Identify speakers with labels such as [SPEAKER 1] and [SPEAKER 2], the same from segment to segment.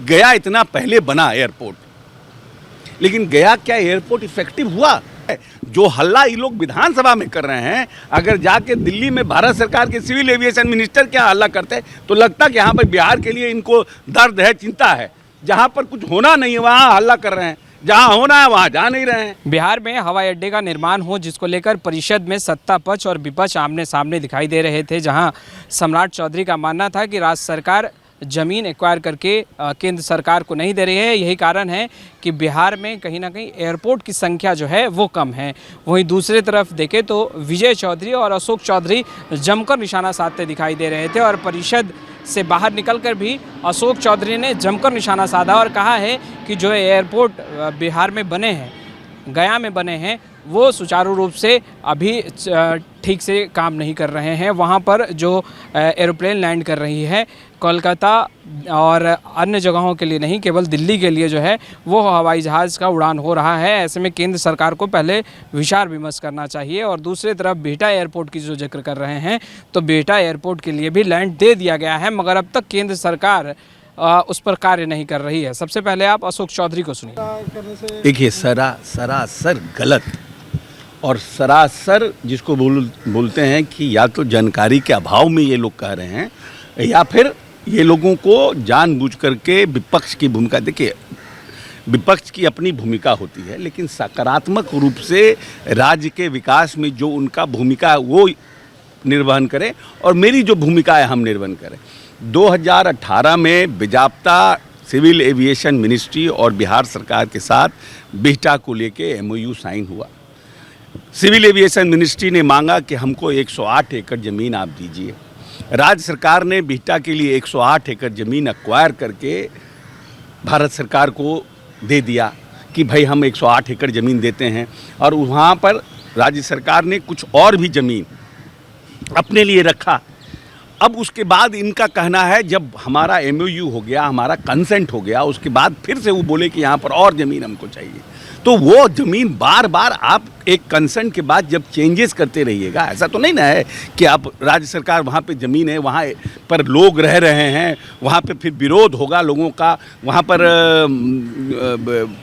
[SPEAKER 1] गया इतना पहले बना एयरपोर्ट, लेकिन गया क्या एयरपोर्ट इफेक्टिव हुआ? जो हल्ला ये लोग विधानसभा में कर रहे हैं, अगर जाके दिल्ली में भारत सरकार के सिविल एविएशन मिनिस्टर क्या हल्ला करते तो लगता कि यहाँ पर बिहार के लिए इनको दर्द है, चिंता है। जहाँ पर कुछ होना नहीं है वहाँ हल्ला कर रहे हैं, जहाँ होना है वहाँ जा नहीं रहे हैं।
[SPEAKER 2] बिहार में हवाई अड्डे का निर्माण हो, जिसको लेकर परिषद में सत्ता पक्ष और विपक्ष आमने सामने दिखाई दे रहे थे, जहां सम्राट चौधरी का मानना था कि राज्य सरकार ज़मीन एक्वायर करके केंद्र सरकार को नहीं दे रही है। यही कारण है कि बिहार में कहीं ना कहीं एयरपोर्ट की संख्या जो है वो कम है। वहीं दूसरी तरफ देखें तो विजय चौधरी और अशोक चौधरी जमकर निशाना साधते दिखाई दे रहे थे और परिषद से बाहर निकलकर भी अशोक चौधरी ने जमकर निशाना साधा और कहा है कि जो एयरपोर्ट बिहार में बने हैं, गया में बने हैं, वो सुचारू रूप से अभी ठीक से काम नहीं कर रहे हैं। वहाँ पर जो एरोप्लेन लैंड कर रही है कोलकाता और अन्य जगहों के लिए नहीं, केवल दिल्ली के लिए जो है वो हवाई जहाज़ का उड़ान हो रहा है। ऐसे में केंद्र सरकार को पहले विचार विमर्श करना चाहिए। और दूसरी तरफ बिहटा एयरपोर्ट की जो जिक्र कर रहे हैं, तो बिहटा एयरपोर्ट के लिए भी लैंड दे दिया गया है, मगर अब तक केंद्र सरकार उस पर कार्य नहीं कर रही है। सबसे पहले आप अशोक चौधरी को सुनिए।
[SPEAKER 1] देखिए, सरासर गलत और सरासर जिसको बोलते हैं कि या तो जानकारी के अभाव में ये लोग कह रहे हैं, या फिर ये लोगों को जानबूझ करके विपक्ष की भूमिका। देखिए, विपक्ष की अपनी भूमिका होती है, लेकिन सकारात्मक रूप से राज्य के विकास में जो उनका भूमिका है वो निर्वहन करें, और मेरी जो भूमिका है हम निर्वहन करें। 2018 में बिजाप्ता सिविल एविएशन मिनिस्ट्री और बिहार सरकार के साथ बिहटा को लेके MOU साइन हुआ। सिविल एविएशन मिनिस्ट्री ने मांगा कि हमको 108 एकड़ ज़मीन आप दीजिए। राज्य सरकार ने बिहटा के लिए 108 एकड़ ज़मीन एक्वायर करके भारत सरकार को दे दिया कि भाई हम 108 एकड़ ज़मीन देते हैं, और वहाँ पर राज्य सरकार ने कुछ और भी ज़मीन अपने लिए रखा। अब उसके बाद इनका कहना है जब हमारा MOU हो गया, हमारा कंसेंट हो गया, उसके बाद फिर से वो बोले कि यहाँ पर और ज़मीन हमको चाहिए। तो वो ज़मीन बार बार आप एक कंसेंट के बाद जब चेंजेस करते रहिएगा, ऐसा तो नहीं ना है कि आप राज्य सरकार वहाँ पे ज़मीन है, वहाँ पर लोग रह रहे हैं, वहाँ पे फिर विरोध होगा लोगों का, वहाँ पर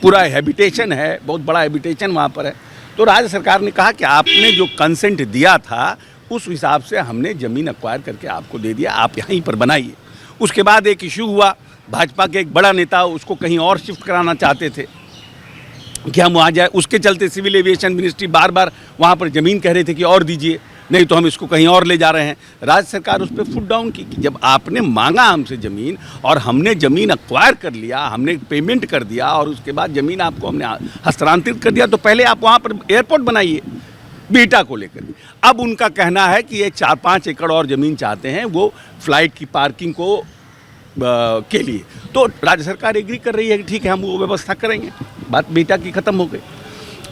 [SPEAKER 1] पूरा हैबिटेशन है, बहुत बड़ा हैबिटेशन वहाँ पर है। तो राज्य सरकार ने कहा कि आपने जो कंसेंट दिया था उस हिसाब से हमने ज़मीन एक्वायर करके आपको दे दिया, आप यहीं पर बनाइए। उसके बाद एक इशू हुआ, भाजपा के एक बड़ा नेता उसको कहीं और शिफ्ट कराना चाहते थे कि हम वहाँ जाए, उसके चलते सिविल एविएशन मिनिस्ट्री बार बार वहाँ पर ज़मीन कह रहे थे कि और दीजिए, नहीं तो हम इसको कहीं और ले जा रहे हैं। राज्य सरकार उस पर फुट डाउन की कि जब आपने मांगा हमसे ज़मीन और हमने ज़मीन एक्वायर कर लिया, हमने पेमेंट कर दिया और उसके बाद ज़मीन आपको हमने हस्तांतरित कर दिया, तो पहले आप वहाँ पर एयरपोर्ट बनाइए बिहटा को लेकर। अब उनका कहना है कि ये 4-5 एकड़ और ज़मीन चाहते हैं वो फ्लाइट की पार्किंग को के लिए। तो राज्य सरकार एग्री कर रही है कि ठीक है हम वो व्यवस्था करेंगे, बात बिहटा की ख़त्म हो गई।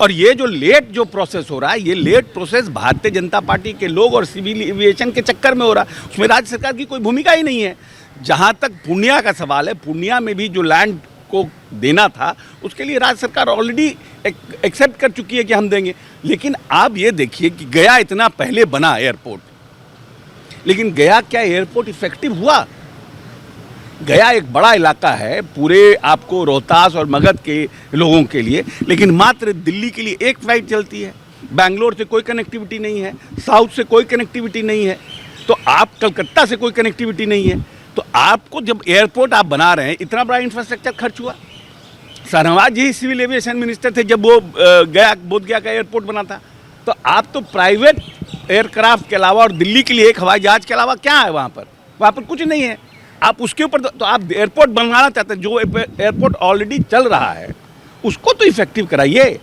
[SPEAKER 1] और ये जो लेट जो प्रोसेस हो रहा है, ये late process Bharatiya Janata party के लोग और सिविल एविएशन के चक्कर में हो रहा है, उसमें राज्य सरकार की कोई भूमिका ही नहीं है। जहाँ तक पूर्णिया का सवाल है, पूर्णिया में भी जो लैंड को देना था उसके लिए राज्य सरकार ऑलरेडी एक्सेप्ट कर चुकी है कि हम देंगे। लेकिन आप ये देखिए कि गया इतना पहले बना एयरपोर्ट, लेकिन गया क्या एयरपोर्ट इफेक्टिव हुआ? गया एक बड़ा इलाका है पूरे आपको रोहतास और मगध के लोगों के लिए, लेकिन मात्र दिल्ली के लिए एक फ़्लाइट चलती है। बेंगलोर से कोई कनेक्टिविटी नहीं है, साउथ से कोई कनेक्टिविटी नहीं है, तो आप कलकत्ता से कोई कनेक्टिविटी नहीं है। तो आपको जब एयरपोर्ट आप बना रहे हैं, इतना बड़ा इंफ्रास्ट्रक्चर खर्च हुआ। शहनवाज जी सिविल एविएशन मिनिस्टर थे जब वो बोधगया का एयरपोर्ट बना था। तो आप तो प्राइवेट एयरक्राफ्ट के अलावा और दिल्ली के लिए एक हवाई जहाज़ के अलावा क्या है वहाँ पर कुछ नहीं है। आप उसके ऊपर तो आप एयरपोर्ट बनवाना चाहते हैं, जो एयरपोर्ट ऑलरेडी चल रहा है उसको तो इफेक्टिव कराइए।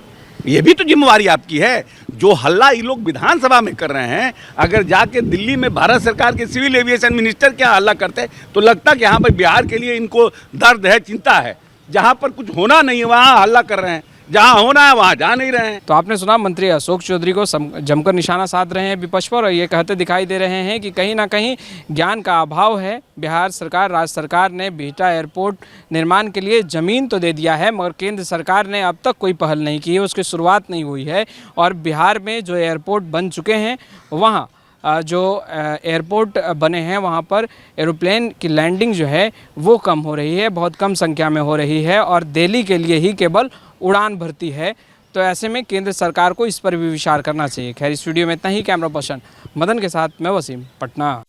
[SPEAKER 1] ये भी तो जिम्मेवारी आपकी है। जो हल्ला ये लोग विधानसभा में कर रहे हैं, अगर जाके दिल्ली में भारत सरकार के सिविल एविएशन मिनिस्टर क्या हल्ला करते तो लगता कि यहाँ पर बिहार के लिए इनको दर्द है, चिंता है। जहाँ पर कुछ होना नहीं है वहाँ हल्ला कर रहे हैं, जहाँ होना है वहाँ जा नहीं रहे हैं।
[SPEAKER 2] तो आपने सुना, मंत्री अशोक चौधरी को जमकर निशाना साध रहे हैं विपक्ष पर, और ये कहते दिखाई दे रहे हैं कि कहीं ना कहीं ज्ञान का अभाव है। बिहार सरकार, राज्य सरकार ने बिहटा एयरपोर्ट निर्माण के लिए ज़मीन तो दे दिया है, मगर केंद्र सरकार ने अब तक कोई पहल नहीं की है, उसकी शुरुआत नहीं हुई है। और बिहार में जो एयरपोर्ट बन चुके हैं वहाँ जो एयरपोर्ट बने हैं वहाँ पर एरोप्लेन की लैंडिंग जो है वो कम हो रही है, बहुत कम संख्या में हो रही है और दिल्ली के लिए ही केवल उड़ान भरती है। तो ऐसे में केंद्र सरकार को इस पर भी विचार करना चाहिए। खैर, इस वीडियो में इतना ही। कैमरा पर्सन मदन के साथ मैं वसीम, पटना।